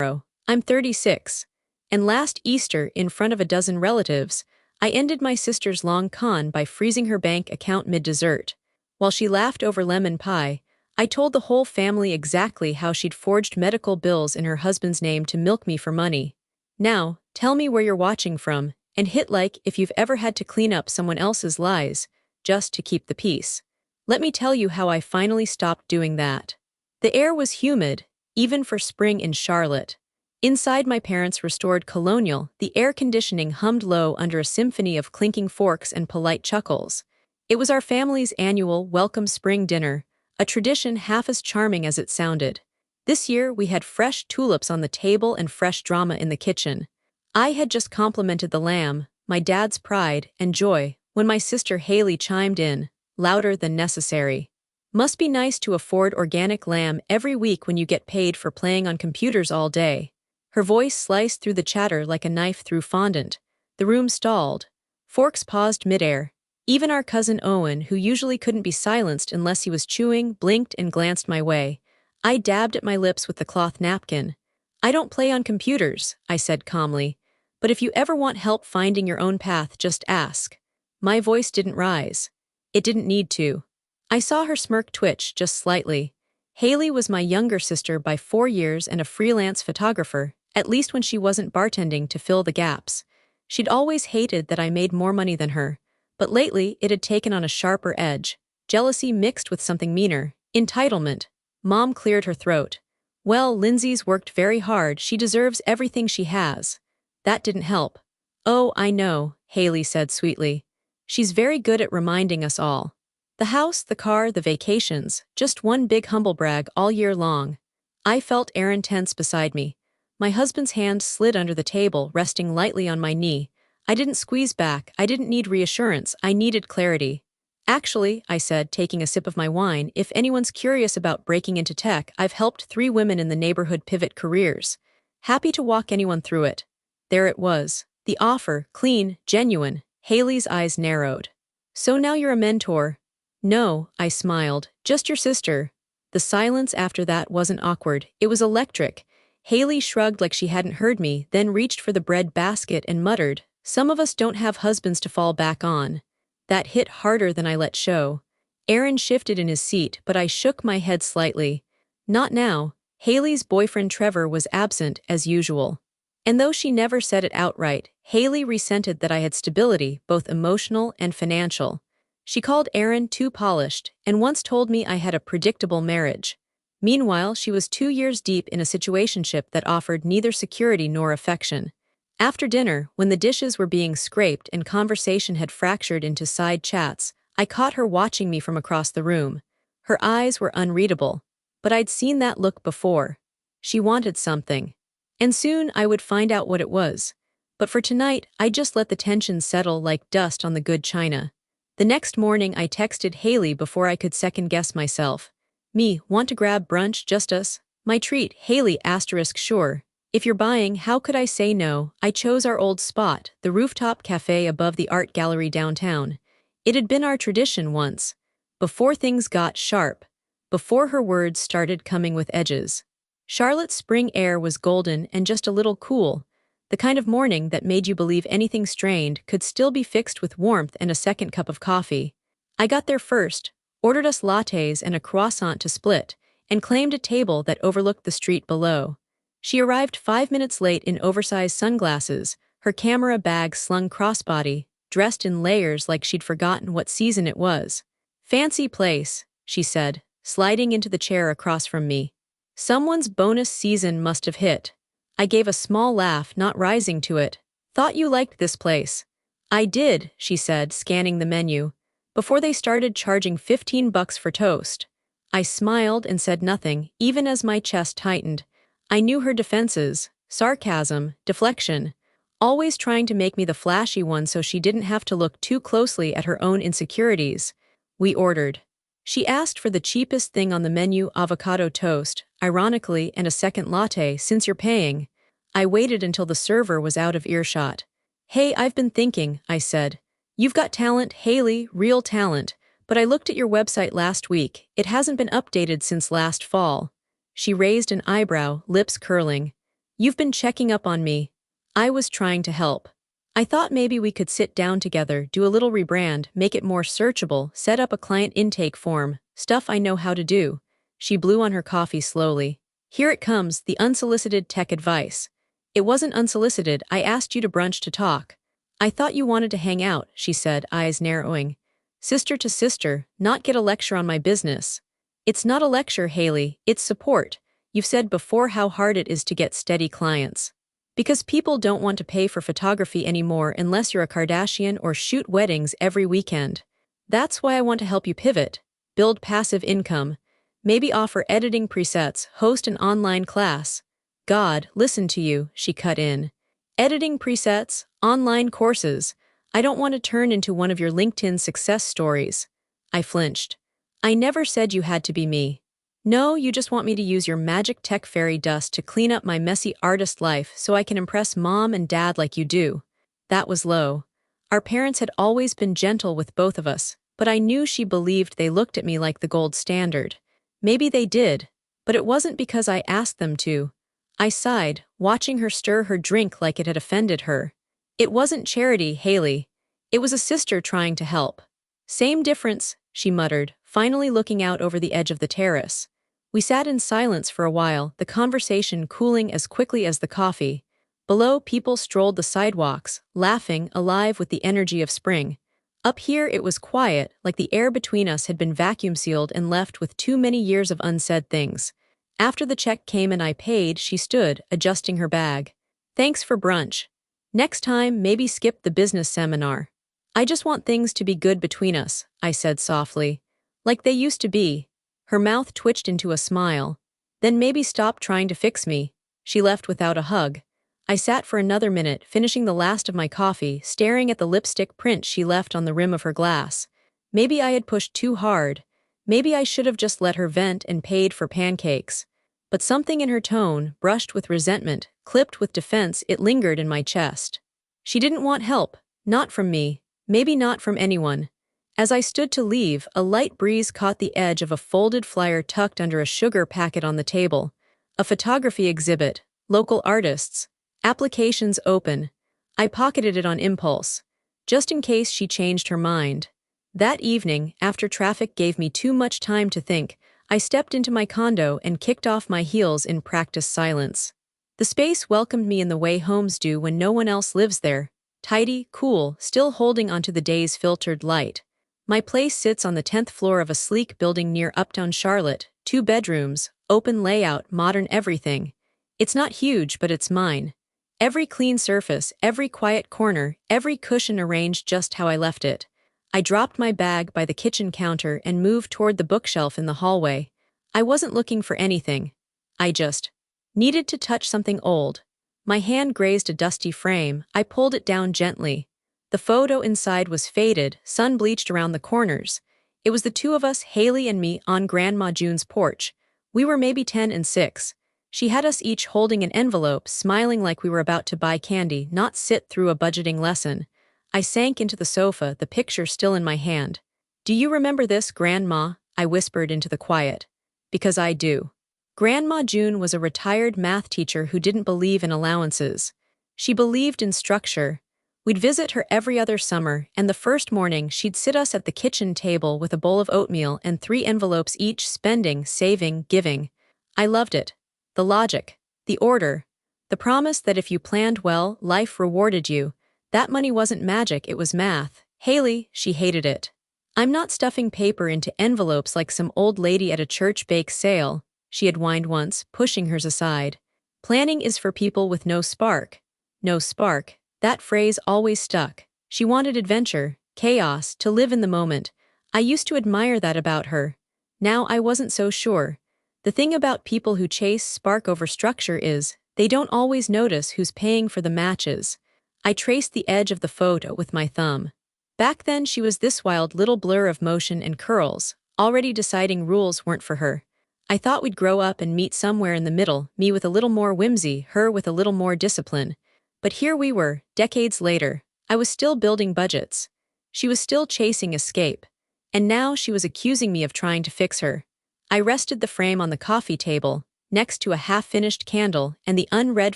I'm 36. And last Easter, in front of a dozen relatives, I ended my sister's long con by freezing her bank account mid-dessert. While she laughed over lemon pie, I told the whole family exactly how she'd forged medical bills in her husband's name to milk me for money. Now, tell me where you're watching from, and hit like if you've ever had to clean up someone else's lies, just to keep the peace. Let me tell you how I finally stopped doing that. The air was humid, even for spring in Charlotte. Inside my parents' restored colonial, the air conditioning hummed low under a symphony of clinking forks and polite chuckles. It was our family's annual welcome spring dinner, a tradition half as charming as it sounded. This year we had fresh tulips on the table and fresh drama in the kitchen. I had just complimented the lamb, my dad's pride and joy, when my sister Haley chimed in, louder than necessary. Must be nice to afford organic lamb every week when you get paid for playing on computers all day. Her voice sliced through the chatter like a knife through fondant. The room stalled. Forks paused midair. Even our cousin Owen, who usually couldn't be silenced unless he was chewing, blinked and glanced my way. I dabbed at my lips with the cloth napkin. I don't play on computers, I said calmly. But if you ever want help finding your own path, just ask. My voice didn't rise. It didn't need to. I saw her smirk twitch just slightly. Haley was my younger sister by 4 years and a freelance photographer, at least when she wasn't bartending to fill the gaps. She'd always hated that I made more money than her, but lately it had taken on a sharper edge, jealousy mixed with something meaner, entitlement. Mom cleared her throat. Well, Lindsay's worked very hard, she deserves everything she has. That didn't help. Oh, I know, Haley said sweetly. She's very good at reminding us all. The house, the car, the vacations, just one big humble brag all year long. I felt Aaron tense beside me. My husband's hand slid under the table, resting lightly on my knee. I didn't squeeze back, I didn't need reassurance, I needed clarity. Actually, I said, taking a sip of my wine, if anyone's curious about breaking into tech, I've helped 3 women in the neighborhood pivot careers. Happy to walk anyone through it. There it was. The offer, clean, genuine. Haley's eyes narrowed. So now you're a mentor? No, I smiled, just your sister. The silence after that wasn't awkward, it was electric. Haley shrugged like she hadn't heard me, then reached for the bread basket and muttered, some of us don't have husbands to fall back on. That hit harder than I let show. Aaron shifted in his seat, but I shook my head slightly. Not now. Haley's boyfriend Trevor was absent, as usual. And though she never said it outright, Haley resented that I had stability, both emotional and financial. She called Aaron too polished, and once told me I had a predictable marriage. Meanwhile, she was 2 years deep in a situationship that offered neither security nor affection. After dinner, when the dishes were being scraped and conversation had fractured into side chats, I caught her watching me from across the room. Her eyes were unreadable, but I'd seen that look before. She wanted something. And soon I would find out what it was. But for tonight, I just let the tension settle like dust on the good china. The next morning I texted Haley before I could second-guess myself. Me, want to grab brunch, just us? My treat, Haley *, sure. If you're buying, how could I say no? I chose our old spot, the rooftop cafe above the art gallery downtown. It had been our tradition once. Before things got sharp. Before her words started coming with edges. Charlotte's spring air was golden and just a little cool. The kind of morning that made you believe anything strained could still be fixed with warmth and a second cup of coffee. I got there first, ordered us lattes and a croissant to split, and claimed a table that overlooked the street below. She arrived 5 minutes late in oversized sunglasses, her camera bag slung crossbody, dressed in layers like she'd forgotten what season it was. Fancy place, she said, sliding into the chair across from me. Someone's bonus season must have hit. I gave a small laugh, not rising to it. Thought you liked this place. I did, she said, scanning the menu. Before they started charging $15 for toast. I smiled and said nothing, even as my chest tightened. I knew her defenses, sarcasm, deflection, always trying to make me the flashy one so she didn't have to look too closely at her own insecurities. We ordered. She asked for the cheapest thing on the menu, avocado toast, ironically, and a second latte, since you're paying. I waited until the server was out of earshot. Hey, I've been thinking, I said. You've got talent, Haley, real talent, but I looked at your website last week. It hasn't been updated since last fall. She raised an eyebrow, lips curling. You've been checking up on me. I was trying to help. I thought maybe we could sit down together, do a little rebrand, make it more searchable, set up a client intake form, stuff I know how to do. She blew on her coffee slowly. Here it comes, the unsolicited tech advice. It wasn't unsolicited, I asked you to brunch to talk. I thought you wanted to hang out, she said, eyes narrowing. Sister to sister, not get a lecture on my business. It's not a lecture, Haley, it's support. You've said before how hard it is to get steady clients. Because people don't want to pay for photography anymore unless you're a Kardashian or shoot weddings every weekend. That's why I want to help you pivot, build passive income, maybe offer editing presets, host an online class. God, listen to you, she cut in. Editing presets, online courses. I don't want to turn into one of your LinkedIn success stories. I flinched. I never said you had to be me. No, you just want me to use your magic tech fairy dust to clean up my messy artist life so I can impress mom and dad like you do. That was low. Our parents had always been gentle with both of us, but I knew she believed they looked at me like the gold standard. Maybe they did, but it wasn't because I asked them to. I sighed, watching her stir her drink like it had offended her. It wasn't charity, Haley. It was a sister trying to help. Same difference, she muttered, finally looking out over the edge of the terrace. We sat in silence for a while, the conversation cooling as quickly as the coffee. Below, people strolled the sidewalks, laughing, alive with the energy of spring. Up here it was quiet, like the air between us had been vacuum-sealed and left with too many years of unsaid things. After the check came and I paid, she stood, adjusting her bag. Thanks for brunch. Next time, maybe skip the business seminar. I just want things to be good between us, I said softly. Like they used to be. Her mouth twitched into a smile. Then maybe stop trying to fix me. She left without a hug. I sat for another minute, finishing the last of my coffee, staring at the lipstick print she left on the rim of her glass. Maybe I had pushed too hard. Maybe I should have just let her vent and paid for pancakes. But something in her tone, brushed with resentment, clipped with defense, it lingered in my chest. She didn't want help, not from me, maybe not from anyone. As I stood to leave, a light breeze caught the edge of a folded flyer tucked under a sugar packet on the table. A photography exhibit, local artists, applications open. I pocketed it on impulse, just in case she changed her mind. That evening, after traffic gave me too much time to think, I stepped into my condo and kicked off my heels in practiced silence. The space welcomed me in the way homes do when no one else lives there. Tidy, cool, still holding onto the day's filtered light. My place sits on the 10th floor of a sleek building near Uptown Charlotte, 2 bedrooms, open layout, modern everything. It's not huge, but it's mine. Every clean surface, every quiet corner, every cushion arranged just how I left it. I dropped my bag by the kitchen counter and moved toward the bookshelf in the hallway. I wasn't looking for anything. I just needed to touch something old. My hand grazed a dusty frame. I pulled it down gently. The photo inside was faded, sun-bleached around the corners. It was the two of us, Haley and me, on Grandma June's porch. We were maybe 10 and 6. She had us each holding an envelope, smiling like we were about to buy candy, not sit through a budgeting lesson. I sank into the sofa, the picture still in my hand. Do you remember this, Grandma? I whispered into the quiet. Because I do. Grandma June was a retired math teacher who didn't believe in allowances. She believed in structure. We'd visit her every other summer, and the first morning she'd sit us at the kitchen table with a bowl of oatmeal and 3 envelopes each, spending, saving, giving. I loved it. The logic. The order. The promise that if you planned well, life rewarded you. That money wasn't magic, it was math. Haley, she hated it. I'm not stuffing paper into envelopes like some old lady at a church bake sale, she had whined once, pushing hers aside. Planning is for people with no spark. No spark. That phrase always stuck. She wanted adventure, chaos, to live in the moment. I used to admire that about her. Now I wasn't so sure. The thing about people who chase spark over structure is, they don't always notice who's paying for the matches. I traced the edge of the photo with my thumb. Back then she was this wild little blur of motion and curls, already deciding rules weren't for her. I thought we'd grow up and meet somewhere in the middle, me with a little more whimsy, her with a little more discipline. But here we were, decades later. I was still building budgets. She was still chasing escape. And now she was accusing me of trying to fix her. I rested the frame on the coffee table. next to a half-finished candle and the unread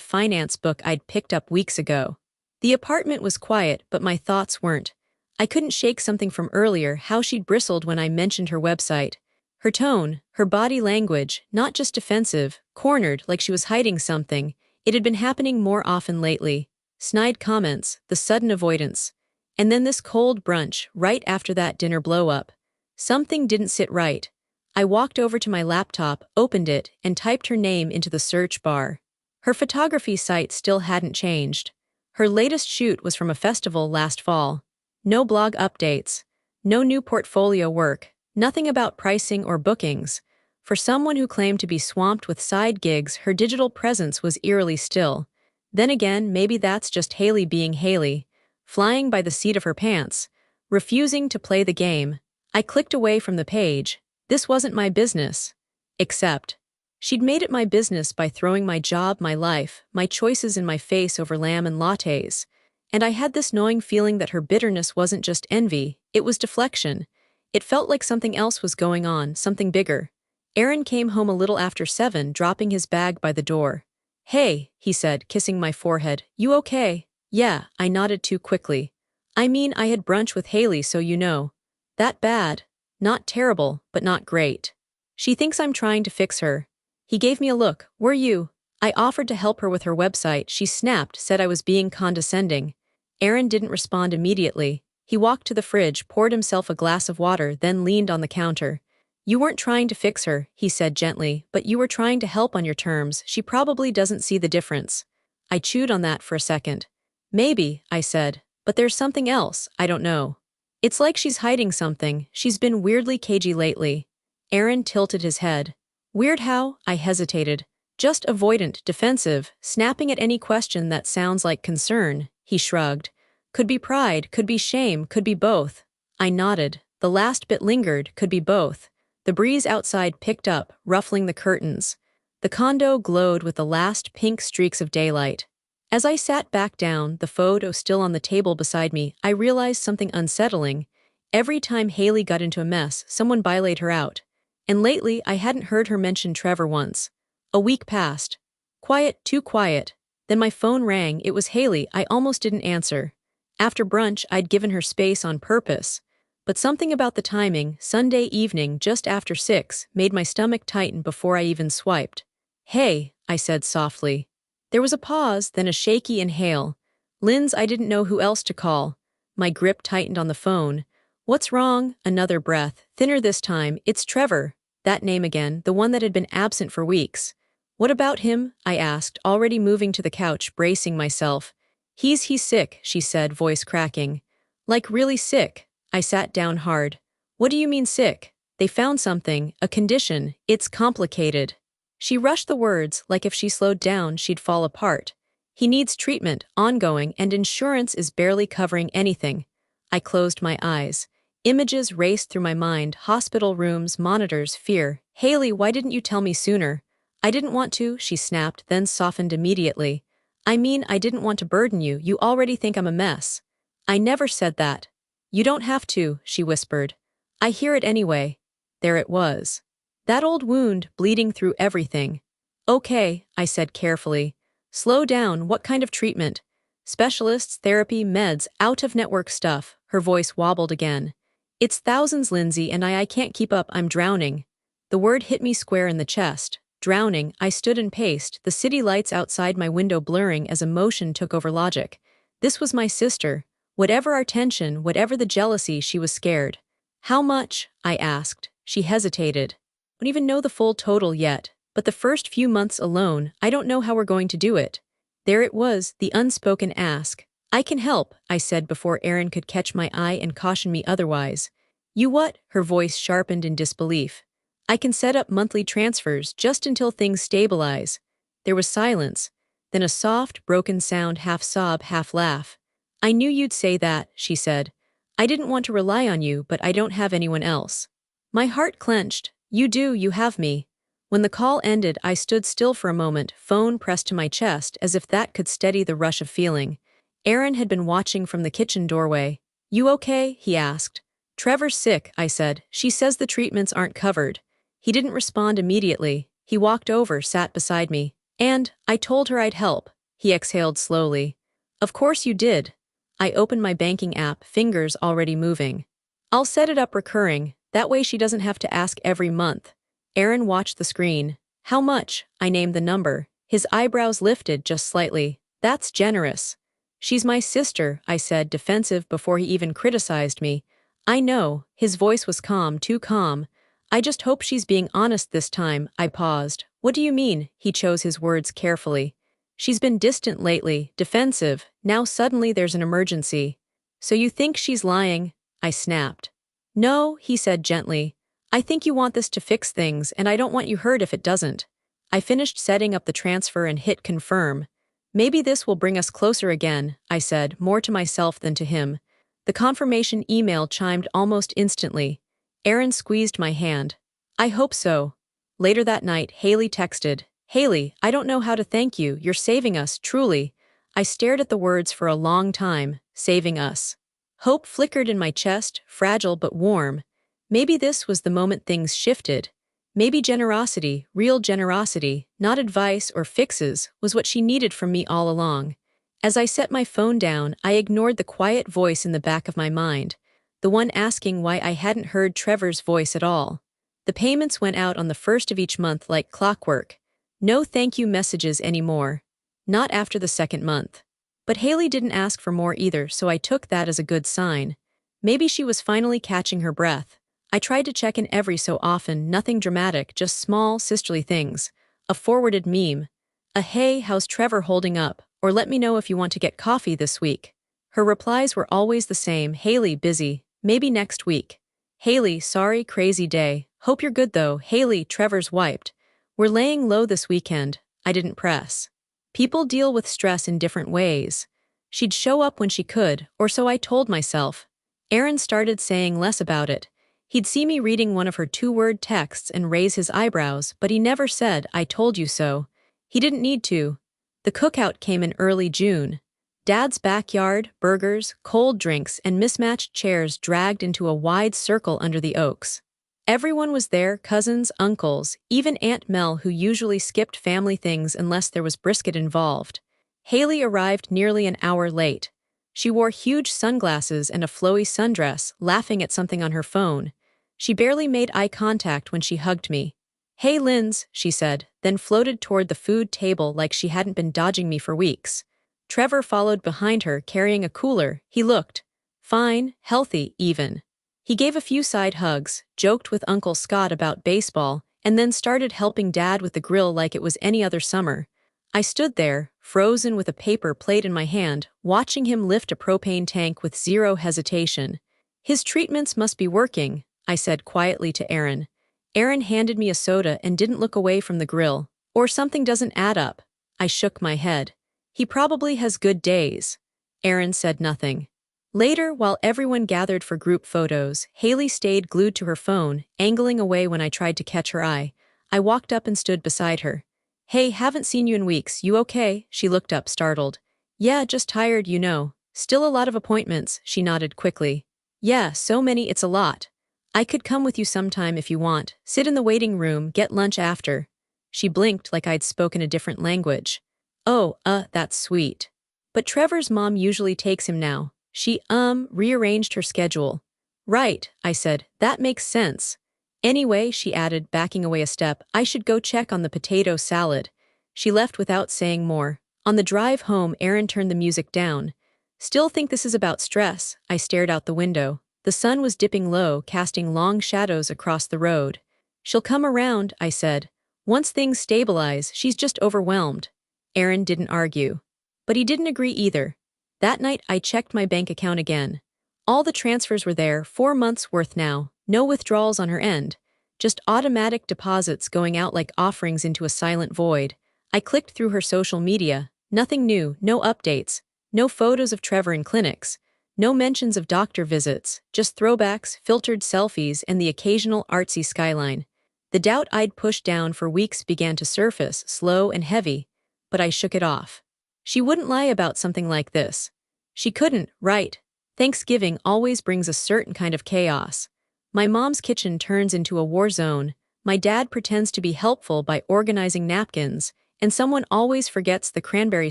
finance book I'd picked up weeks ago. The apartment was quiet, but my thoughts weren't. I couldn't shake something from earlier, how she'd bristled when I mentioned her website. Her tone, her body language, not just defensive, cornered like she was hiding something. It had been happening more often lately. Snide comments, the sudden avoidance. And then this cold brunch, right after that dinner blow-up. Something didn't sit right. I walked over to my laptop, opened it, and typed her name into the search bar. Her photography site still hadn't changed. Her latest shoot was from a festival last fall. No blog updates. No new portfolio work. Nothing about pricing or bookings. For someone who claimed to be swamped with side gigs, her digital presence was eerily still. Then again, maybe that's just Haley being Haley, flying by the seat of her pants, refusing to play the game. I clicked away from the page. This wasn't my business. Except, she'd made it my business by throwing my job, my life, my choices in my face over lamb and lattes. And I had this gnawing feeling that her bitterness wasn't just envy, it was deflection. It felt like something else was going on, something bigger. Aaron came home a little after 7, dropping his bag by the door. "Hey," he said, kissing my forehead. "You okay?" "Yeah," I nodded too quickly. "I mean, I had brunch with Haley, so you know." "That bad?" "Not terrible, but not great. She thinks I'm trying to fix her." He gave me a look. "Were you?" I offered to help her with her website. She snapped, said I was being condescending. Aaron didn't respond immediately. He walked to the fridge, poured himself a glass of water, then leaned on the counter. "You weren't trying to fix her," he said gently, "but you were trying to help on your terms. She probably doesn't see the difference." I chewed on that for a second. "Maybe," I said, "but there's something else, I don't know. It's like she's hiding something. She's been weirdly cagey lately." Aaron tilted his head. "Weird how?" I hesitated. "Just avoidant, defensive, snapping at any question that sounds like concern." He shrugged. "Could be pride, could be shame, could be both." I nodded. The last bit lingered, could be both. The breeze outside picked up, ruffling the curtains. The condo glowed with the last pink streaks of daylight. As I sat back down, the photo still on the table beside me, I realized something unsettling. Every time Haley got into a mess, someone bailaid her out. And lately, I hadn't heard her mention Trevor once. A week passed. Quiet, too quiet. Then my phone rang. It was Haley. I almost didn't answer. After brunch, I'd given her space on purpose. But something about the timing, Sunday evening just after 6, made my stomach tighten before I even swiped. "Hey," I said softly. There was a pause, then a shaky inhale. "Linz, I didn't know who else to call." My grip tightened on the phone. "What's wrong?" Another breath, thinner this time. "It's Trevor." That name again, the one that had been absent for weeks. "What about him?" I asked, already moving to the couch, bracing myself. He's sick," she said, voice cracking. "Like really sick." I sat down hard. "What do you mean sick?" "They found something, a condition. It's complicated." She rushed the words, like if she slowed down, she'd fall apart. "He needs treatment, ongoing, and insurance is barely covering anything." I closed my eyes. Images raced through my mind, hospital rooms, monitors, fear. "Haley, why didn't you tell me sooner?" "I didn't want to," she snapped, then softened immediately. "I mean, I didn't want to burden you. You already think I'm a mess." "I never said that." "You don't have to," she whispered. "I hear it anyway." There it was. That old wound, bleeding through everything. "Okay," I said carefully. "Slow down, what kind of treatment?" "Specialists, therapy, meds, out-of-network stuff." Her voice wobbled again. "It's thousands, Lindsay, and I can't keep up, I'm drowning." The word hit me square in the chest. Drowning. I stood and paced, the city lights outside my window blurring as emotion took over logic. This was my sister. Whatever our tension, whatever the jealousy, she was scared. "How much?" I asked. She hesitated. "Don't even know the full total yet, but the first few months alone, I don't know how we're going to do it." There it was, the unspoken ask. "I can help," I said before Aaron could catch my eye and caution me otherwise. "You what?" Her voice sharpened in disbelief. "I can set up monthly transfers just until things stabilize." There was silence, then a soft, broken sound, half sob, half laugh. "I knew you'd say that," she said. "I didn't want to rely on you, but I don't have anyone else." My heart clenched. "You do, you have me." When the call ended, I stood still for a moment, phone pressed to my chest, as if that could steady the rush of feeling. Aaron had been watching from the kitchen doorway. "You okay?" he asked. "Trevor's sick," I said. "She says the treatments aren't covered." He didn't respond immediately. He walked over, sat beside me. And I told her I'd help. He exhaled slowly. Of course you did. I opened my banking app, fingers already moving. I'll set it up recurring, that way she doesn't have to ask every month. Aaron watched the screen. How much? I named the number. His eyebrows lifted just slightly. That's generous. She's my sister, I said, defensive before he even criticized me. I know. His voice was calm, too calm. I just hope she's being honest this time. I paused. What do you mean? He chose his words carefully. She's been distant lately, defensive. Now suddenly there's an emergency. So you think she's lying? I snapped. No, he said gently. I think you want this to fix things, and I don't want you hurt if it doesn't. I finished setting up the transfer and hit confirm. Maybe this will bring us closer again, I said, more to myself than to him. The confirmation email chimed almost instantly. Aaron squeezed my hand. I hope so. Later that night, Haley texted. Haley, I don't know how to thank you. You're saving us, truly. I stared at the words for a long time. Saving us. Hope flickered in my chest, fragile but warm. Maybe this was the moment things shifted. Maybe generosity, real generosity, not advice or fixes, was what she needed from me all along. As I set my phone down, I ignored the quiet voice in the back of my mind, the one asking why I hadn't heard Trevor's voice at all. The payments went out on the first of each month like clockwork. No thank you messages anymore. Not after the second month. But Haley didn't ask for more either, so I took that as a good sign. Maybe she was finally catching her breath. I tried to check in every so often, nothing dramatic, just small, sisterly things. A forwarded meme. A hey, how's Trevor holding up? Or let me know if you want to get coffee this week. Her replies were always the same. Haley, busy. Maybe next week. Haley, sorry, crazy day. Hope you're good though. Haley, Trevor's wiped. We're laying low this weekend. I didn't press. People deal with stress in different ways. She'd show up when she could, or so I told myself. Aaron started saying less about it. He'd see me reading one of her two-word texts and raise his eyebrows, but he never said, I told you so. He didn't need to. The cookout came in early June. Dad's backyard, burgers, cold drinks, and mismatched chairs dragged into a wide circle under the oaks. Everyone was there, cousins, uncles, even Aunt Mel, who usually skipped family things unless there was brisket involved. Haley arrived nearly an hour late. She wore huge sunglasses and a flowy sundress, laughing at something on her phone. She barely made eye contact when she hugged me. Hey Linz, she said, then floated toward the food table like she hadn't been dodging me for weeks. Trevor followed behind her, carrying a cooler. He looked fine, healthy, even. He gave a few side hugs, joked with Uncle Scott about baseball, and then started helping Dad with the grill like it was any other summer. I stood there, frozen with a paper plate in my hand, watching him lift a propane tank with zero hesitation. His treatments must be working, I said quietly to Aaron. Aaron handed me a soda and didn't look away from the grill. Or something doesn't add up. I shook my head. He probably has good days. Aaron said nothing. Later, while everyone gathered for group photos, Haley stayed glued to her phone, angling away when I tried to catch her eye. I walked up and stood beside her. Hey, haven't seen you in weeks, you okay? She looked up, startled. Yeah, just tired, you know. Still a lot of appointments, she nodded quickly. Yeah, so many it's a lot. I could come with you sometime if you want, sit in the waiting room, get lunch after. She blinked like I'd spoken a different language. Oh, that's sweet. But Trevor's mom usually takes him now. She, rearranged her schedule. Right, I said, that makes sense. Anyway, she added, backing away a step, I should go check on the potato salad. She left without saying more. On the drive home, Aaron turned the music down. Still think this is about stress? I stared out the window. The sun was dipping low, casting long shadows across the road. She'll come around, I said. Once things stabilize, she's just overwhelmed. Aaron didn't argue. But he didn't agree either. That night, I checked my bank account again. All the transfers were there, 4 months worth now, no withdrawals on her end. Just automatic deposits going out like offerings into a silent void. I clicked through her social media. Nothing new, no updates, no photos of Trevor in clinics, no mentions of doctor visits, just throwbacks, filtered selfies, and the occasional artsy skyline. The doubt I'd pushed down for weeks began to surface, slow and heavy, but I shook it off. She wouldn't lie about something like this. She couldn't, right? Thanksgiving always brings a certain kind of chaos. My mom's kitchen turns into a war zone. My dad pretends to be helpful by organizing napkins, and someone always forgets the cranberry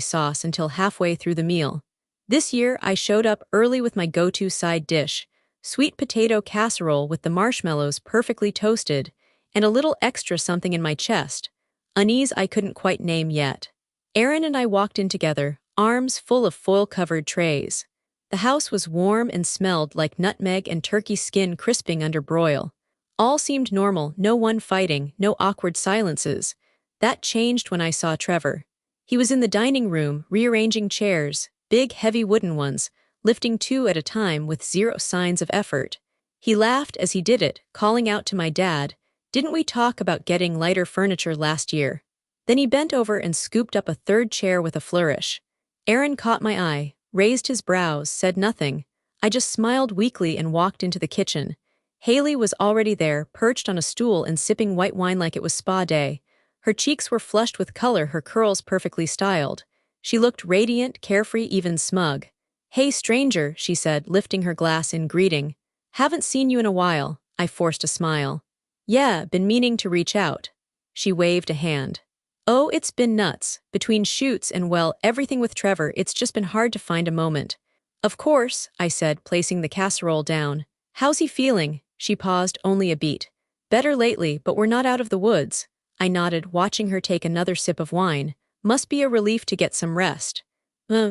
sauce until halfway through the meal. This year, I showed up early with my go-to side dish, sweet potato casserole with the marshmallows perfectly toasted, and a little extra something in my chest, unease I couldn't quite name yet. Aaron and I walked in together, arms full of foil-covered trays. The house was warm and smelled like nutmeg and turkey skin crisping under broil. All seemed normal, no one fighting, no awkward silences. That changed when I saw Trevor. He was in the dining room, rearranging chairs, big heavy wooden ones, lifting two at a time with zero signs of effort. He laughed as he did it, calling out to my dad, "Didn't we talk about getting lighter furniture last year?" Then he bent over and scooped up a third chair with a flourish. Aaron caught my eye, raised his brows, said nothing. I just smiled weakly and walked into the kitchen. Haley was already there, perched on a stool and sipping white wine like it was spa day. Her cheeks were flushed with color, her curls perfectly styled. She looked radiant, carefree, even smug. "Hey, stranger," she said, lifting her glass in greeting. "Haven't seen you in a while." I forced a smile. "Yeah, been meaning to reach out." She waved a hand. "Oh, it's been nuts. Between shoots and, well, everything with Trevor, it's just been hard to find a moment." "Of course," I said, placing the casserole down. "How's he feeling?" She paused only a beat. "Better lately, but we're not out of the woods." I nodded, watching her take another sip of wine. "Must be a relief to get some rest."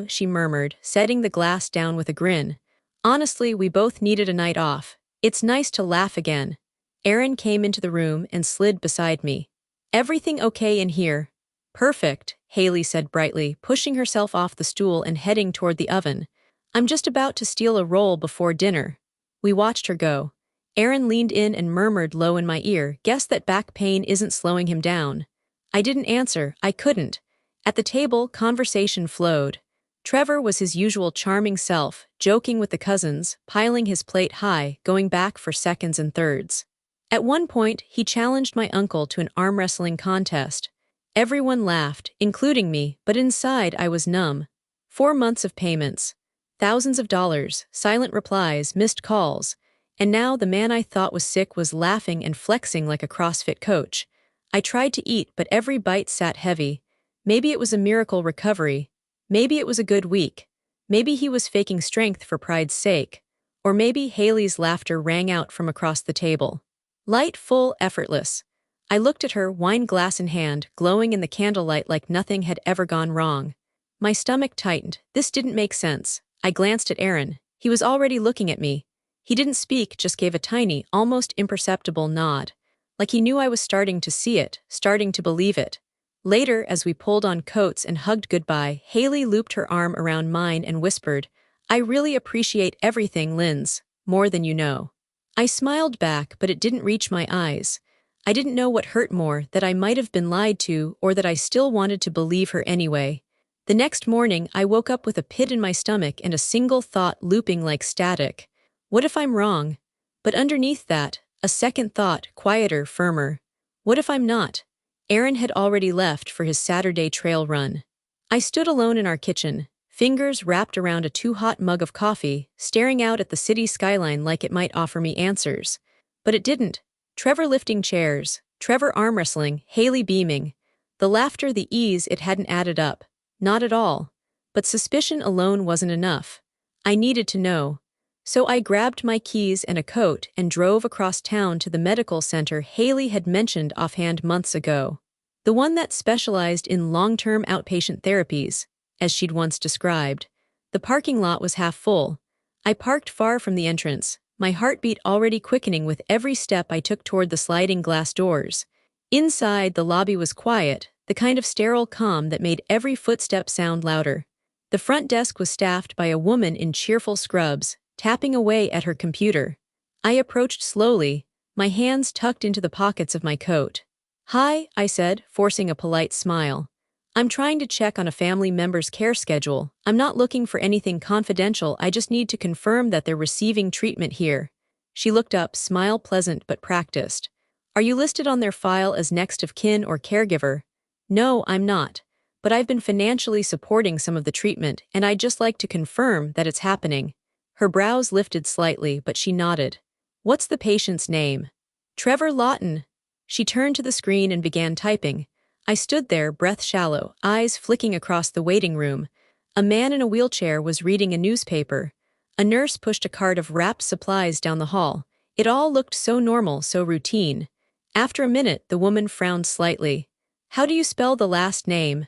She murmured, setting the glass down with a grin. "Honestly, we both needed a night off. It's nice to laugh again." Aaron came into the room and slid beside me. "Everything okay in here?" "Perfect," Haley said brightly, pushing herself off the stool and heading toward the oven. "I'm just about to steal a roll before dinner." We watched her go. Aaron leaned in and murmured low in my ear, "Guess that back pain isn't slowing him down." I didn't answer, I couldn't. At the table, conversation flowed. Trevor was his usual charming self, joking with the cousins, piling his plate high, going back for seconds and thirds. At one point, he challenged my uncle to an arm wrestling contest. Everyone laughed, including me, but inside I was numb. 4 months of payments. Thousands of dollars, silent replies, missed calls. And now the man I thought was sick was laughing and flexing like a CrossFit coach. I tried to eat, but every bite sat heavy. Maybe it was a miracle recovery. Maybe it was a good week. Maybe he was faking strength for pride's sake. Or maybe Haley's laughter rang out from across the table. Light, full, effortless. I looked at her, wine glass in hand, glowing in the candlelight like nothing had ever gone wrong. My stomach tightened. This didn't make sense. I glanced at Aaron. He was already looking at me. He didn't speak, just gave a tiny, almost imperceptible nod. Like he knew I was starting to see it, starting to believe it. Later, as we pulled on coats and hugged goodbye, Haley looped her arm around mine and whispered, "I really appreciate everything, Linz, more than you know." I smiled back, but it didn't reach my eyes. I didn't know what hurt more, that I might have been lied to, or that I still wanted to believe her anyway. The next morning, I woke up with a pit in my stomach and a single thought looping like static. What if I'm wrong? But underneath that, a second thought, quieter, firmer. What if I'm not? Aaron had already left for his Saturday trail run. I stood alone in our kitchen, fingers wrapped around a too-hot mug of coffee, staring out at the city skyline like it might offer me answers. But it didn't. Trevor lifting chairs, Trevor arm wrestling, Haley beaming. The laughter, the ease, it hadn't added up. Not at all. But suspicion alone wasn't enough. I needed to know. So I grabbed my keys and a coat and drove across town to the medical center Haley had mentioned offhand months ago. The one that specialized in long-term outpatient therapies, as she'd once described. The parking lot was half full. I parked far from the entrance, my heartbeat already quickening with every step I took toward the sliding glass doors. Inside, the lobby was quiet, the kind of sterile calm that made every footstep sound louder. The front desk was staffed by a woman in cheerful scrubs, tapping away at her computer. I approached slowly, my hands tucked into the pockets of my coat. "Hi," I said, forcing a polite smile. "I'm trying to check on a family member's care schedule. I'm not looking for anything confidential, I just need to confirm that they're receiving treatment here." She looked up, smile pleasant but practiced. "Are you listed on their file as next of kin or caregiver?" "No, I'm not. But I've been financially supporting some of the treatment, and I'd just like to confirm that it's happening." Her brows lifted slightly, but she nodded. "What's the patient's name?" "Trevor Lawton." She turned to the screen and began typing. I stood there, breath shallow, eyes flicking across the waiting room. A man in a wheelchair was reading a newspaper. A nurse pushed a cart of wrapped supplies down the hall. It all looked so normal, so routine. After a minute, the woman frowned slightly. How do you spell the last name?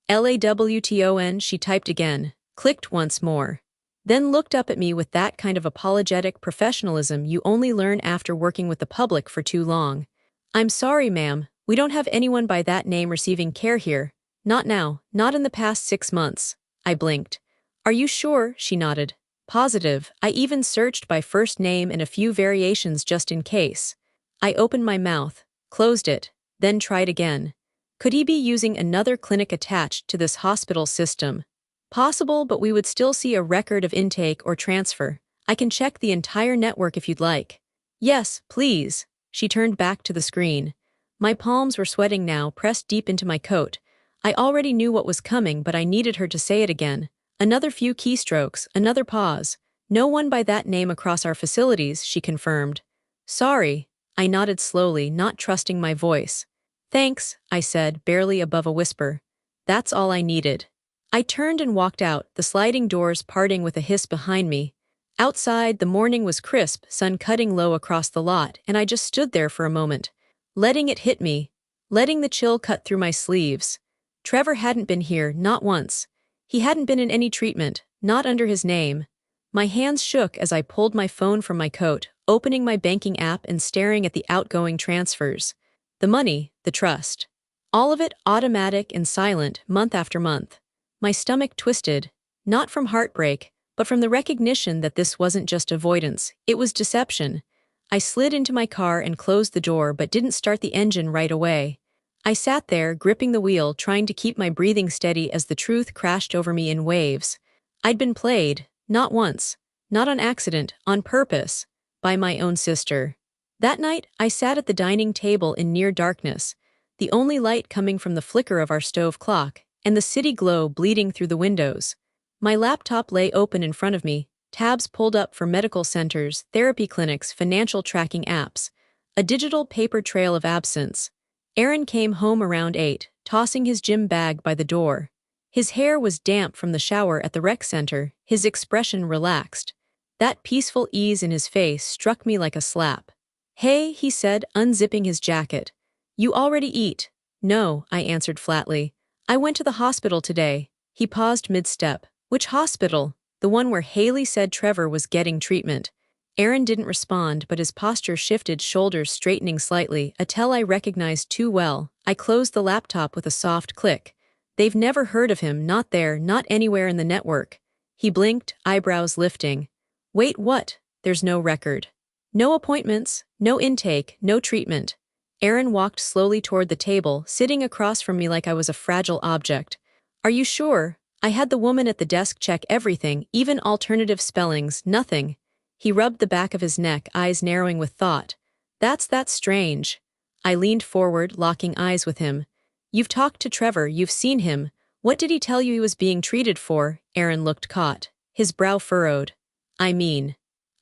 Lawton, she typed again, clicked once more. Then looked up at me with that kind of apologetic professionalism you only learn after working with the public for too long. I'm sorry, ma'am, we don't have anyone by that name receiving care here. Not now, not in the past 6 months. I blinked. Are you sure? She nodded. Positive. I even searched by first name and a few variations just in case. I opened my mouth, closed it, then tried again. Could he be using another clinic attached to this hospital system? Possible, but we would still see a record of intake or transfer. I can check the entire network if you'd like. Yes, please. She turned back to the screen. My palms were sweating now, pressed deep into my coat. I already knew what was coming, but I needed her to say it again. Another few keystrokes, another pause. No one by that name across our facilities, she confirmed. Sorry. I nodded slowly, not trusting my voice. Thanks, I said, barely above a whisper. That's all I needed. I turned and walked out, the sliding doors parting with a hiss behind me. Outside, the morning was crisp, sun cutting low across the lot, and I just stood there for a moment, letting it hit me, letting the chill cut through my sleeves. Trevor hadn't been here, not once. He hadn't been in any treatment, not under his name. My hands shook as I pulled my phone from my coat, opening my banking app and staring at the outgoing transfers. The money, the trust. All of it automatic and silent, month after month. My stomach twisted, not from heartbreak, but from the recognition that this wasn't just avoidance, it was deception. I slid into my car and closed the door but didn't start the engine right away. I sat there, gripping the wheel, trying to keep my breathing steady as the truth crashed over me in waves. I'd been played, not once, not on accident, on purpose, by my own sister. That night, I sat at the dining table in near darkness, the only light coming from the flicker of our stove clock, and the city glow bleeding through the windows. My laptop lay open in front of me, tabs pulled up for medical centers, therapy clinics, financial tracking apps, a digital paper trail of absence. Aaron came home around 8, tossing his gym bag by the door. His hair was damp from the shower at the rec center, his expression relaxed. That peaceful ease in his face struck me like a slap. Hey, he said, unzipping his jacket. You already eat? No, I answered flatly. I went to the hospital today. He paused mid-step. Which hospital? The one where Haley said Trevor was getting treatment. Aaron didn't respond, but his posture shifted, shoulders straightening slightly, a tell I recognized too well. I closed the laptop with a soft click. They've never heard of him, not there, not anywhere in the network. He blinked, eyebrows lifting. Wait, what? There's no record. No appointments, no intake, no treatment. Aaron walked slowly toward the table, sitting across from me like I was a fragile object. Are you sure? I had the woman at the desk check everything, even alternative spellings, nothing. He rubbed the back of his neck, eyes narrowing with thought. That's strange. I leaned forward, locking eyes with him. You've talked to Trevor, you've seen him. What did he tell you he was being treated for? Aaron looked caught. His brow furrowed. I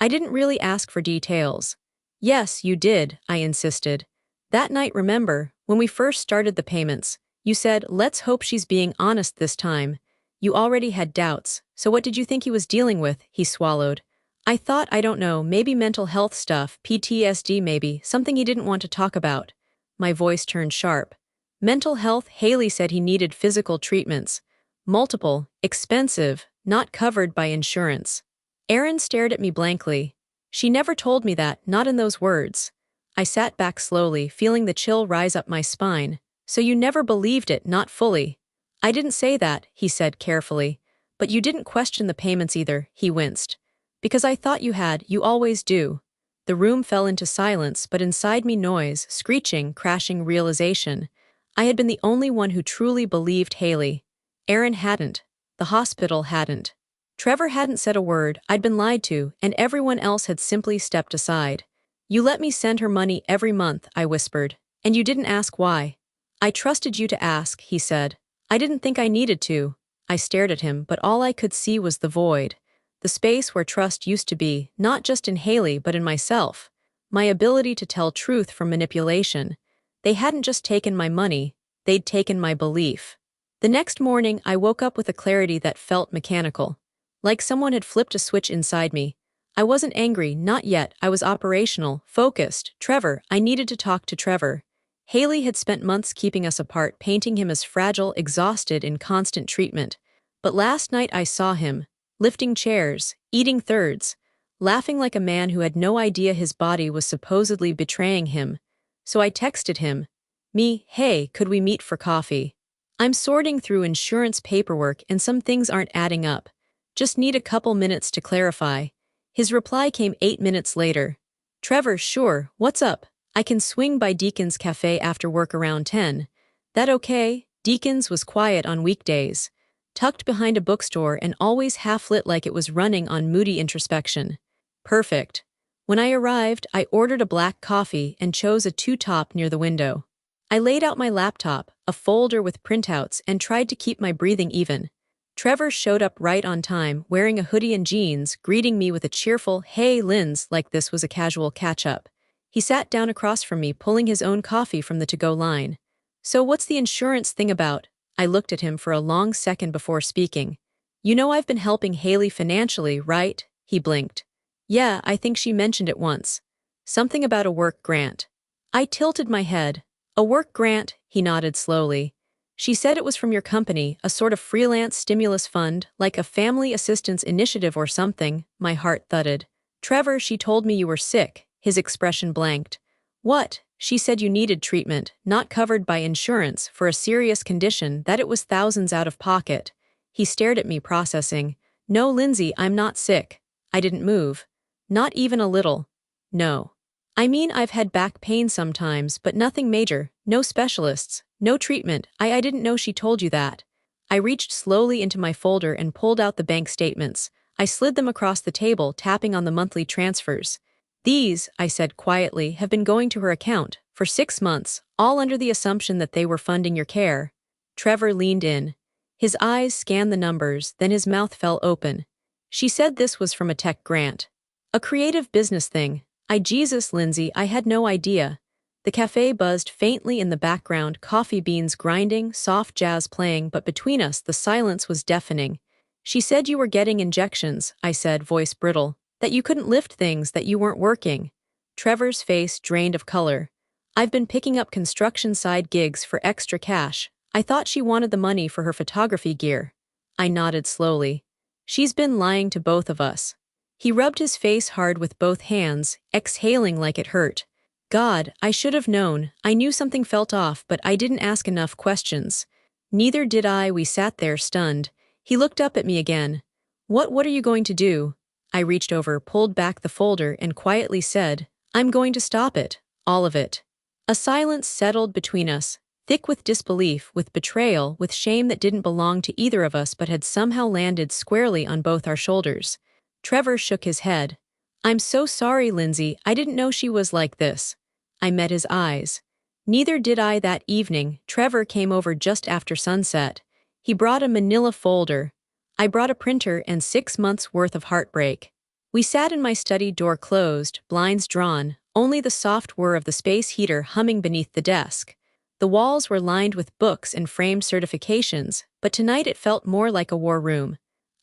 didn't really ask for details. Yes, you did, I insisted. That night, remember, when we first started the payments, you said, let's hope she's being honest this time. You already had doubts, so what did you think he was dealing with? He swallowed. I thought, I don't know, maybe mental health stuff, PTSD maybe, something he didn't want to talk about. My voice turned sharp. Mental health, Haley said he needed physical treatments. Multiple, expensive, not covered by insurance. Aaron stared at me blankly. She never told me that, not in those words. I sat back slowly, feeling the chill rise up my spine. So you never believed it, not fully. I didn't say that, he said carefully. But you didn't question the payments either, he winced. Because I thought you had, you always do. The room fell into silence, but inside me noise, screeching, crashing realization. I had been the only one who truly believed Haley. Aaron hadn't. The hospital hadn't. Trevor hadn't said a word, I'd been lied to, and everyone else had simply stepped aside. You let me send her money every month, I whispered. And you didn't ask why. I trusted you to ask, he said. I didn't think I needed to. I stared at him, but all I could see was the void. The space where trust used to be, not just in Haley but in myself. My ability to tell truth from manipulation. They hadn't just taken my money, they'd taken my belief. The next morning, I woke up with a clarity that felt mechanical. Like someone had flipped a switch inside me. I wasn't angry, not yet. I was operational, focused. Trevor, I needed to talk to Trevor. Haley had spent months keeping us apart, painting him as fragile, exhausted, in constant treatment. But last night I saw him, lifting chairs, eating thirds, laughing like a man who had no idea his body was supposedly betraying him. So I texted him. Hey, could we meet for coffee? I'm sorting through insurance paperwork and some things aren't adding up. Just need a couple minutes to clarify. His reply came 8 minutes later. Trevor, sure, what's up? I can swing by Deacon's Cafe after work around 10. That okay? Deacon's was quiet on weekdays, tucked behind a bookstore and always half-lit like it was running on moody introspection. Perfect. When I arrived, I ordered a black coffee and chose a two-top near the window. I laid out my laptop, a folder with printouts, and tried to keep my breathing even. Trevor showed up right on time, wearing a hoodie and jeans, greeting me with a cheerful, "Hey, Linz," like this was a casual catch-up. He sat down across from me, pulling his own coffee from the to-go line. So what's the insurance thing about? I looked at him for a long second before speaking. You know I've been helping Haley financially, right? He blinked. Yeah, I think she mentioned it once. Something about a work grant. I tilted my head. A work grant, he nodded slowly. She said it was from your company, a sort of freelance stimulus fund, like a family assistance initiative or something. My heart thudded. Trevor, she told me you were sick. His expression blanked. What? She said you needed treatment, not covered by insurance, for a serious condition, that it was thousands out of pocket. He stared at me, processing. No, Lindsay, I'm not sick. I didn't move. Not even a little. No. I mean, I've had back pain sometimes, but nothing major, no specialists, no treatment. I didn't know she told you that. I reached slowly into my folder and pulled out the bank statements. I slid them across the table, tapping on the monthly transfers. These, I said quietly, have been going to her account for 6 months, all under the assumption that they were funding your care. Trevor leaned in. His eyes scanned the numbers, then his mouth fell open. She said this was from a tech grant. A creative business thing. Jesus, Lindsay, I had no idea. The cafe buzzed faintly in the background, coffee beans grinding, soft jazz playing, but between us the silence was deafening. She said you were getting injections, I said, voice brittle, that you couldn't lift things, that you weren't working. Trevor's face drained of color. I've been picking up construction side gigs for extra cash. I thought she wanted the money for her photography gear. I nodded slowly. She's been lying to both of us. He rubbed his face hard with both hands, exhaling like it hurt. God, I should have known. I knew something felt off, but I didn't ask enough questions. Neither did I. We sat there stunned. He looked up at me again. What are you going to do? I reached over, pulled back the folder, and quietly said, I'm going to stop it. All of it. A silence settled between us, thick with disbelief, with betrayal, with shame that didn't belong to either of us but had somehow landed squarely on both our shoulders. Trevor shook his head. I'm so sorry, Lindsay. I didn't know she was like this. I met his eyes. Neither did I that evening. Trevor came over just after sunset. He brought a manila folder. I brought a printer and 6 months' worth of heartbreak. We sat in my study, door closed, blinds drawn, only the soft whir of the space heater humming beneath the desk. The walls were lined with books and framed certifications, but tonight it felt more like a war room.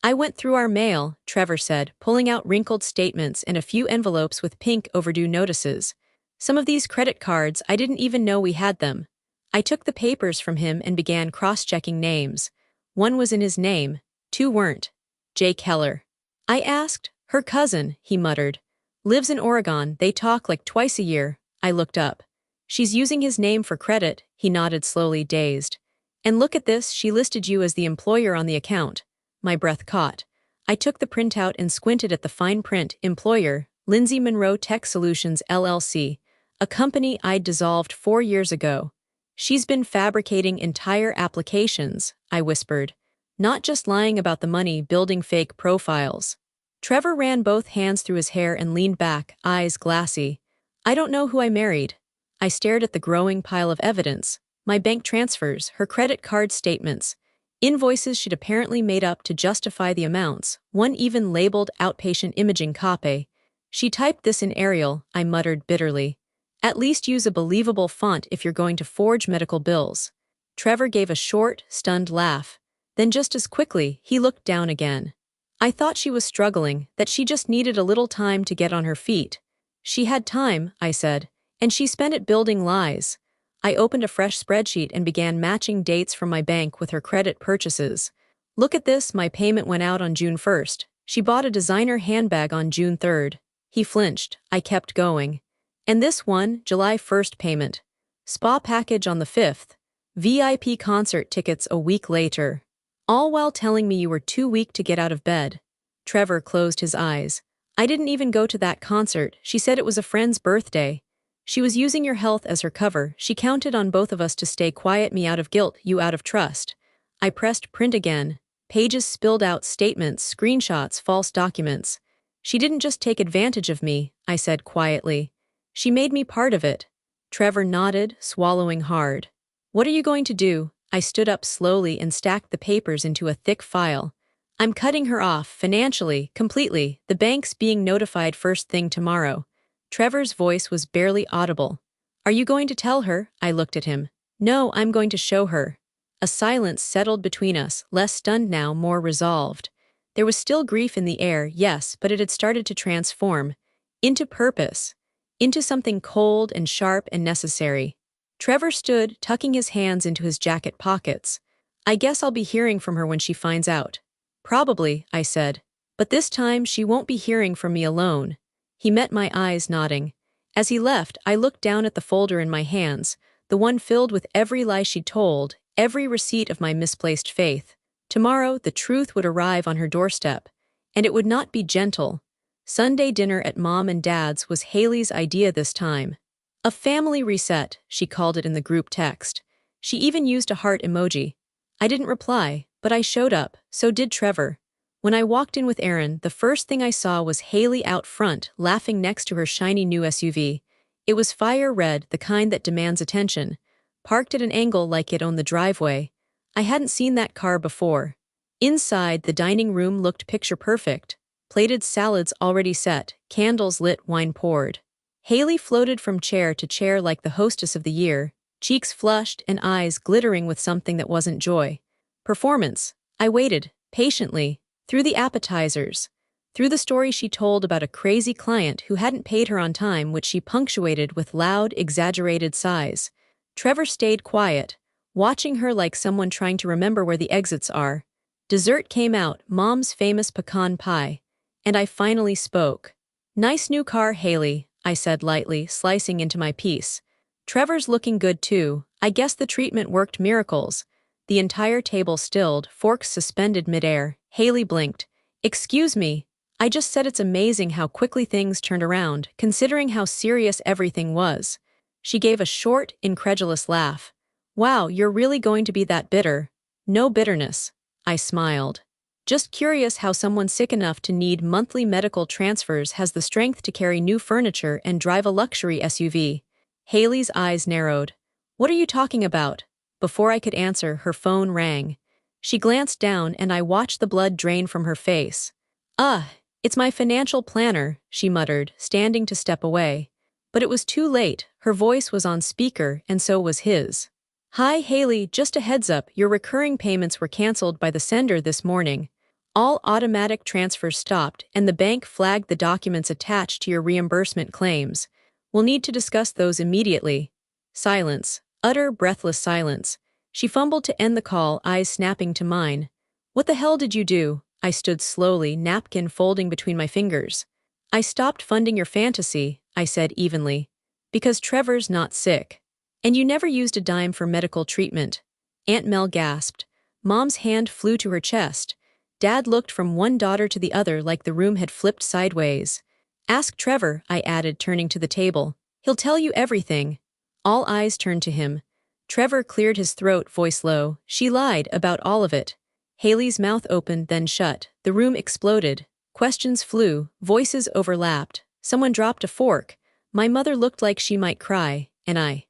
I went through our mail, Trevor said, pulling out wrinkled statements and a few envelopes with pink overdue notices. Some of these credit cards, I didn't even know we had them. I took the papers from him and began cross-checking names. One was in his name, 2 weren't. Jay Keller. I asked. Her cousin, he muttered. Lives in Oregon, they talk like twice a year. I looked up. She's using his name for credit, he nodded slowly, dazed. And look at this, she listed you as the employer on the account. My breath caught. I took the printout and squinted at the fine print. Employer, Lindsay Monroe Tech Solutions LLC, a company I'd dissolved 4 years ago. She's been fabricating entire applications, I whispered. Not just lying about the money, building fake profiles. Trevor ran both hands through his hair and leaned back, eyes glassy. I don't know who I married. I stared at the growing pile of evidence. My bank transfers, her credit card statements. Invoices she'd apparently made up to justify the amounts, one even labeled outpatient imaging copy. She typed this in Arial, I muttered bitterly. At least use a believable font if you're going to forge medical bills. Trevor gave a short, stunned laugh. Then just as quickly, he looked down again. I thought she was struggling, that she just needed a little time to get on her feet. She had time, I said, and she spent it building lies. I opened a fresh spreadsheet and began matching dates from my bank with her credit purchases. Look at this, my payment went out on June 1st. She bought a designer handbag on June 3rd. He flinched. I kept going. And this one, July 1st payment. Spa package on the 5th. VIP concert tickets a week later. All while telling me you were too weak to get out of bed. Trevor closed his eyes. I didn't even go to that concert. She said it was a friend's birthday. She was using your health as her cover. She counted on both of us to stay quiet, me out of guilt, you out of trust. I pressed print again. Pages spilled out, statements, screenshots, false documents. She didn't just take advantage of me, I said quietly. She made me part of it. Trevor nodded, swallowing hard. What are you going to do? I stood up slowly and stacked the papers into a thick file. I'm cutting her off, financially, completely, the bank's being notified first thing tomorrow. Trevor's voice was barely audible. Are you going to tell her? I looked at him. No, I'm going to show her. A silence settled between us, less stunned now, more resolved. There was still grief in the air, yes, but it had started to transform. Into purpose. Into something cold and sharp and necessary. Trevor stood, tucking his hands into his jacket pockets. I guess I'll be hearing from her when she finds out. Probably, I said. But this time she won't be hearing from me alone. He met my eyes, nodding. As he left, I looked down at the folder in my hands, the one filled with every lie she'd told, every receipt of my misplaced faith. Tomorrow, the truth would arrive on her doorstep. And it would not be gentle. Sunday dinner at Mom and Dad's was Haley's idea this time. A family reset, she called it in the group text. She even used a heart emoji. I didn't reply, but I showed up, so did Trevor. When I walked in with Aaron, the first thing I saw was Haley out front, laughing next to her shiny new SUV. It was fire red, the kind that demands attention, parked at an angle like it owned the driveway. I hadn't seen that car before. Inside, the dining room looked picture perfect. Plated salads already set, candles lit, wine poured. Haley floated from chair to chair like the hostess of the year, cheeks flushed and eyes glittering with something that wasn't joy. Performance. I waited, patiently, through the appetizers, through the story she told about a crazy client who hadn't paid her on time, which she punctuated with loud, exaggerated sighs. Trevor stayed quiet, watching her like someone trying to remember where the exits are. Dessert came out, Mom's famous pecan pie. And I finally spoke. Nice new car, Haley, I said lightly, slicing into my piece. Trevor's looking good too. I guess the treatment worked miracles. The entire table stilled, forks suspended midair. Haley blinked. Excuse me. I just said it's amazing how quickly things turned around, considering how serious everything was. She gave a short, incredulous laugh. Wow, you're really going to be that bitter? No bitterness. I smiled. Just curious how someone sick enough to need monthly medical transfers has the strength to carry new furniture and drive a luxury SUV. Haley's eyes narrowed. What are you talking about? Before I could answer, her phone rang. She glanced down and I watched the blood drain from her face. It's my financial planner, she muttered, standing to step away. But it was too late. Her voice was on speaker and so was his. Hi, Haley, just a heads up, your recurring payments were canceled by the sender this morning. All automatic transfers stopped and the bank flagged the documents attached to your reimbursement claims. We'll need to discuss those immediately. Silence. Utter, breathless silence. She fumbled to end the call, eyes snapping to mine. What the hell did you do? I stood slowly, napkin folding between my fingers. I stopped funding your fantasy, I said evenly. Because Trevor's not sick. And you never used a dime for medical treatment. Aunt Mel gasped. Mom's hand flew to her chest. Dad looked from one daughter to the other like the room had flipped sideways. Ask Trevor, I added, turning to the table. He'll tell you everything. All eyes turned to him. Trevor cleared his throat, voice low. She lied about all of it. Haley's mouth opened, then shut. The room exploded. Questions flew, voices overlapped. Someone dropped a fork. My mother looked like she might cry, and I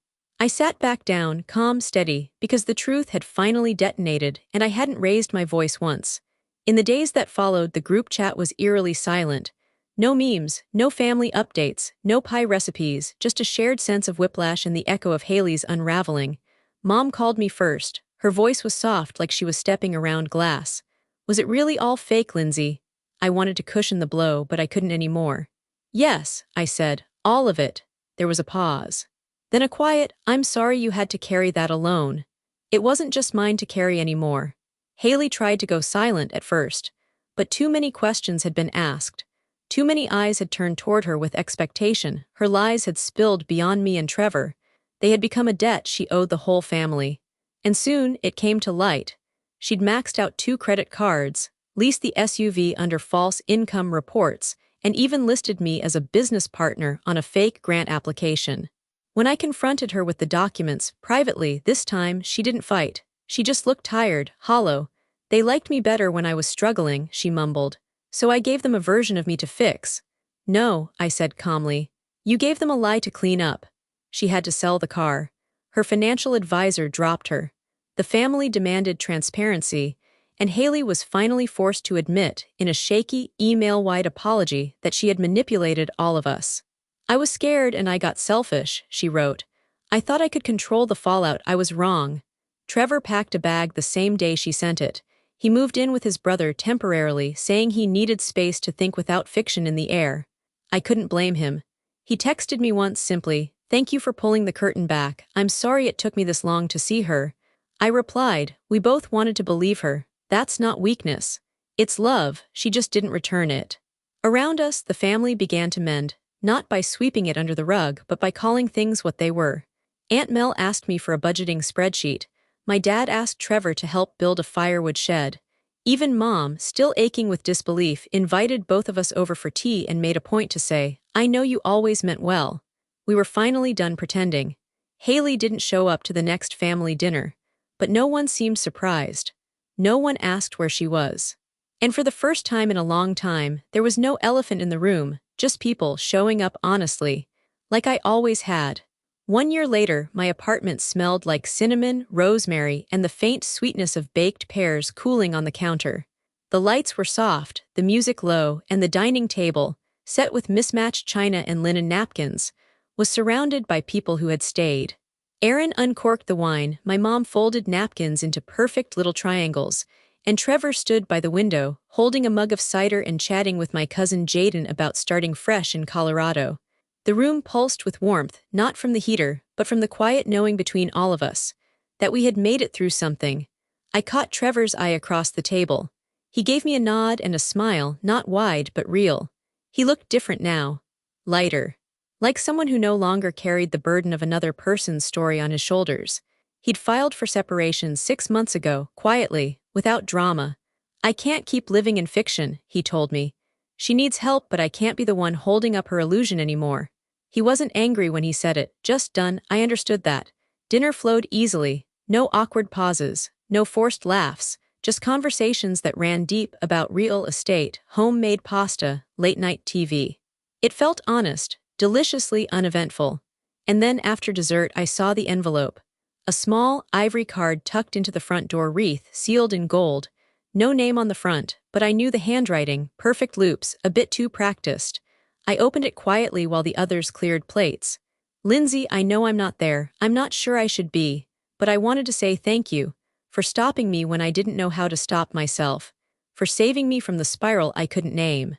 sat back down, calm, steady, because the truth had finally detonated, and I hadn't raised my voice once. In the days that followed, the group chat was eerily silent. No memes, no family updates, no pie recipes, just a shared sense of whiplash and the echo of Haley's unraveling. Mom called me first. Her voice was soft like she was stepping around glass. Was it really all fake, Lindsay? I wanted to cushion the blow, but I couldn't anymore. Yes, I said, all of it. There was a pause. Then a quiet, I'm sorry you had to carry that alone. It wasn't just mine to carry anymore. Haley tried to go silent at first, but too many questions had been asked. Too many eyes had turned toward her with expectation. Her lies had spilled beyond me and Trevor. They had become a debt she owed the whole family. And soon it came to light. She'd maxed out 2 credit cards, leased the SUV under false income reports, and even listed me as a business partner on a fake grant application. When I confronted her with the documents, privately, this time, she didn't fight. She just looked tired, hollow. They liked me better when I was struggling, she mumbled. So I gave them a version of me to fix. No, I said calmly. You gave them a lie to clean up. She had to sell the car. Her financial advisor dropped her. The family demanded transparency, and Haley was finally forced to admit, in a shaky, email-wide apology, that she had manipulated all of us. I was scared and I got selfish, she wrote. I thought I could control the fallout. I was wrong. Trevor packed a bag the same day she sent it. He moved in with his brother temporarily, saying he needed space to think without fiction in the air. I couldn't blame him. He texted me once simply, "Thank you for pulling the curtain back. I'm sorry it took me this long to see her." I replied, we both wanted to believe her. That's not weakness. It's love, she just didn't return it. Around us, the family began to mend, not by sweeping it under the rug, but by calling things what they were. Aunt Mel asked me for a budgeting spreadsheet. My dad asked Trevor to help build a firewood shed. Even Mom, still aching with disbelief, invited both of us over for tea and made a point to say, I know you always meant well. We were finally done pretending. Haley didn't show up to the next family dinner, but no one seemed surprised. No one asked where she was. And for the first time in a long time, there was no elephant in the room, just people showing up honestly, like I always had. 1 year later, my apartment smelled like cinnamon, rosemary, and the faint sweetness of baked pears cooling on the counter. The lights were soft, the music low, and the dining table, set with mismatched china and linen napkins, was surrounded by people who had stayed. Aaron uncorked the wine, my mom folded napkins into perfect little triangles, and Trevor stood by the window, holding a mug of cider and chatting with my cousin Jaden about starting fresh in Colorado. The room pulsed with warmth, not from the heater, but from the quiet knowing between all of us, that we had made it through something. I caught Trevor's eye across the table. He gave me a nod and a smile, not wide but real. He looked different now. Lighter. Like someone who no longer carried the burden of another person's story on his shoulders. He'd filed for separation 6 months ago, quietly, without drama. I can't keep living in fiction, he told me. She needs help, but I can't be the one holding up her illusion anymore. He wasn't angry when he said it, just done. I understood that. Dinner flowed easily, no awkward pauses, no forced laughs, just conversations that ran deep about real estate, homemade pasta, late-night TV. It felt honest, deliciously uneventful. And then after dessert I saw the envelope. A small, ivory card tucked into the front door wreath, sealed in gold. No name on the front, but I knew the handwriting, perfect loops, a bit too practiced. I opened it quietly while the others cleared plates. Lindsay, I know I'm not there, I'm not sure I should be, but I wanted to say thank you, for stopping me when I didn't know how to stop myself, for saving me from the spiral I couldn't name.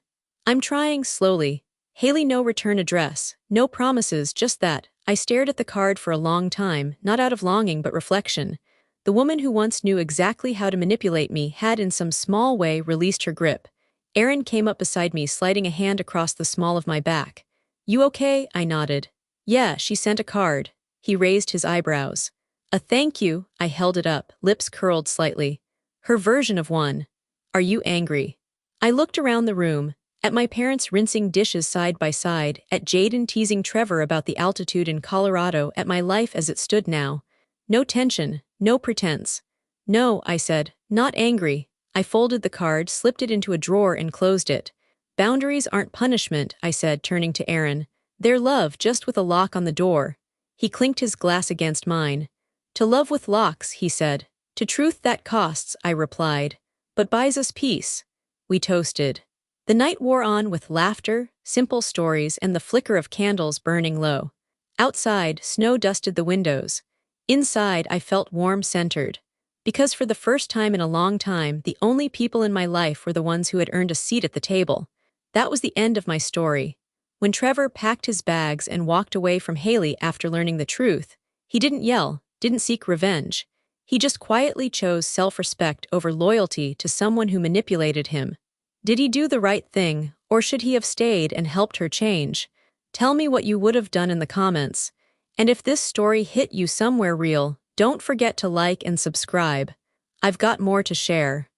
I'm trying, slowly. Haley, no return address, no promises, just that. I stared at the card for a long time, not out of longing but reflection. The woman who once knew exactly how to manipulate me had in some small way released her grip. Aaron came up beside me, sliding a hand across the small of my back. You okay? I nodded. Yeah, she sent a card. He raised his eyebrows. A thank you, I held it up, lips curled slightly. Her version of one. Are you angry? I looked around the room, at my parents rinsing dishes side by side, at Jaden teasing Trevor about the altitude in Colorado, at my life as it stood now. No tension, no pretense. No, I said, not angry. I folded the card, slipped it into a drawer and closed it. Boundaries aren't punishment, I said, turning to Aaron. They're love, just with a lock on the door. He clinked his glass against mine. To love with locks, he said. To truth that costs, I replied. But buys us peace. We toasted. The night wore on with laughter, simple stories, and the flicker of candles burning low. Outside, snow dusted the windows. Inside, I felt warm centered. Because for the first time in a long time, the only people in my life were the ones who had earned a seat at the table. That was the end of my story. When Trevor packed his bags and walked away from Haley after learning the truth, he didn't yell, didn't seek revenge. He just quietly chose self-respect over loyalty to someone who manipulated him. Did he do the right thing, or should he have stayed and helped her change? Tell me what you would have done in the comments. And if this story hit you somewhere real, don't forget to like and subscribe. I've got more to share.